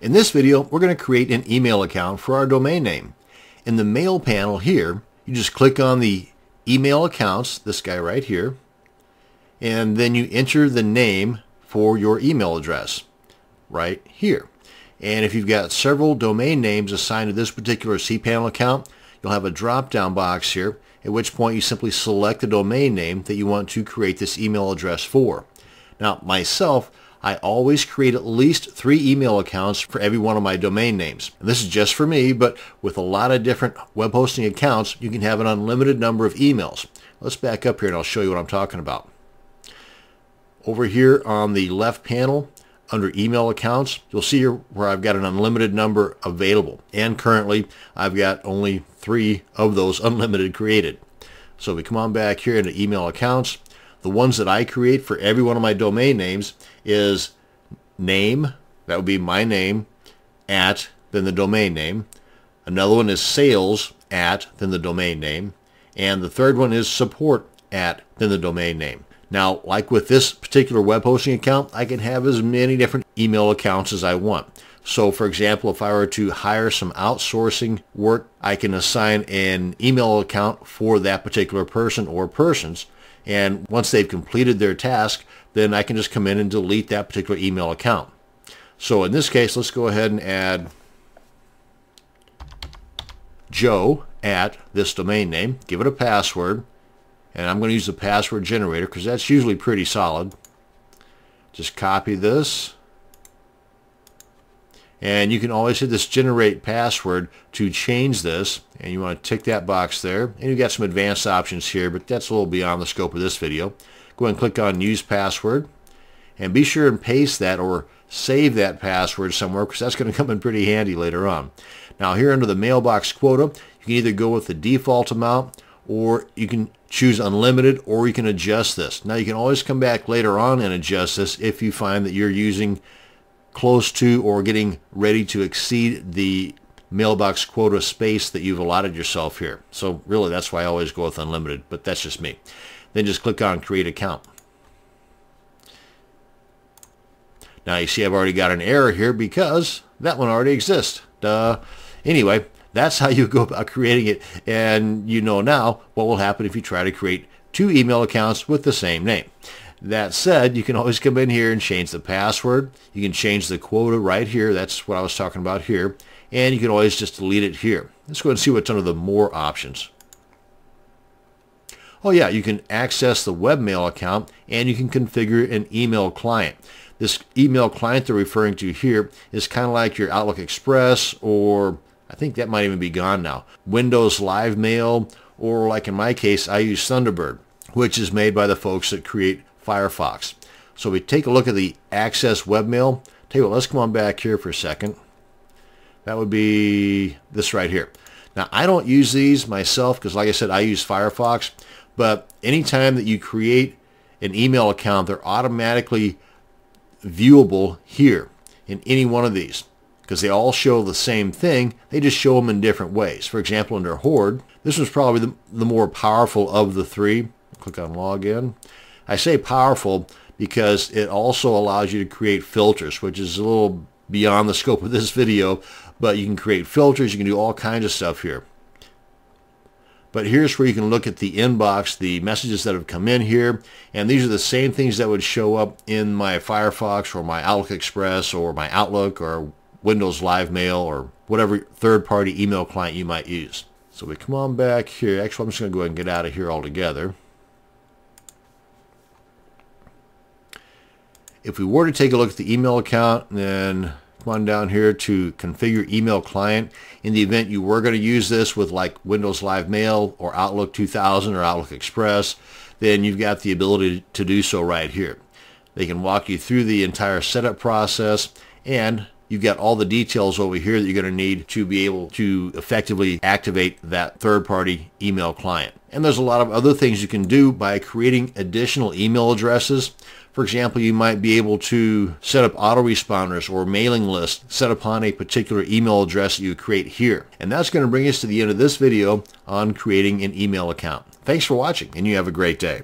In this video, we're going to create an email account for our domain name. In the Mail panel here, you just click on the email accounts, this guy right here, and then you enter the name for your email address right here. And if you've got several domain names assigned to this particular cPanel account, you'll have a drop-down box here, at which point you simply select the domain name that you want to create this email address for. Now, myself, I always create at least 3 email accounts for every one of my domain names. And this is just for me, but with a lot of different web hosting accounts, you can have an unlimited number of emails. Let's back up here and I'll show you what I'm talking about. Over here on the left panel, under email accounts, you'll see here where I've got an unlimited number available. And currently, I've got only 3 of those unlimited created. So we come on back here into email accounts. The ones that I create for every one of my domain names is name, that would be my name, at, then the domain name. Another one is sales, at, then the domain name. And the third one is support, at, then the domain name. Now, like with this particular web hosting account, I can have as many different email accounts as I want. So, for example, if I were to hire some outsourcing work, I can assign an email account for that particular person or persons. And once they've completed their task, then I can just come in and delete that particular email account. So in this case, let's go ahead and add Joe at this domain name, give it a password, and I'm going to use the password generator because that's usually pretty solid. Just copy this. And you can always hit this generate password to change this, and you want to tick that box there. And you've got some advanced options here, but that's a little beyond the scope of this video. Go ahead and click on use password, and be sure and paste that or save that password somewhere because that's going to come in pretty handy later on. Now here under the mailbox quota, you can either go with the default amount, or you can choose unlimited, or you can adjust this. Now you can always come back later on and adjust this if you find that you're using close to or getting ready to exceed the mailbox quota space that you've allotted yourself here. So really that's why I always go with unlimited, but that's just me. Then just click on create account. Now you see I've already got an error here because that one already exists. Duh. Anyway, that's how you go about creating it, and you know now what will happen if you try to create 2 email accounts with the same name. That said, you can always come in here and change the password. You can change the quota right here. That's what I was talking about here. And you can always just delete it here. Let's go ahead and see what's under the more options. Oh yeah, you can access the webmail account and you can configure an email client. This email client they're referring to here is kind of like your Outlook Express, or I think that might even be gone now, Windows Live Mail, or like in my case, I use Thunderbird, which is made by the folks that create Firefox. So we take a look at the Access Webmail. Tell you what, let's come on back here for a second. That would be this right here. Now I don't use these myself because like I said, I use Firefox, but anytime that you create an email account, they're automatically viewable here in any one of these because they all show the same thing. They just show them in different ways. For example, under Horde, this was probably the more powerful of the 3. Click on login. I say powerful because it also allows you to create filters, which is a little beyond the scope of this video, but you can create filters, you can do all kinds of stuff here. But here's where you can look at the inbox, the messages that have come in here, and these are the same things that would show up in my Firefox or my Outlook Express or my Outlook or Windows Live Mail or whatever third-party email client you might use. So we come on back here. Actually, I'm just going to go ahead and get out of here altogether. If we were to take a look at the email account, then come on down here to configure email client. In the event you were going to use this with like Windows Live Mail or Outlook 2000 or Outlook Express, then you've got the ability to do so right here. They can walk you through the entire setup process, and you've got all the details over here that you're going to need to be able to effectively activate that third-party email client. And there's a lot of other things you can do by creating additional email addresses. For example, you might be able to set up autoresponders or mailing lists set upon a particular email address that you create here. And that's going to bring us to the end of this video on creating an email account. Thanks for watching, and you have a great day.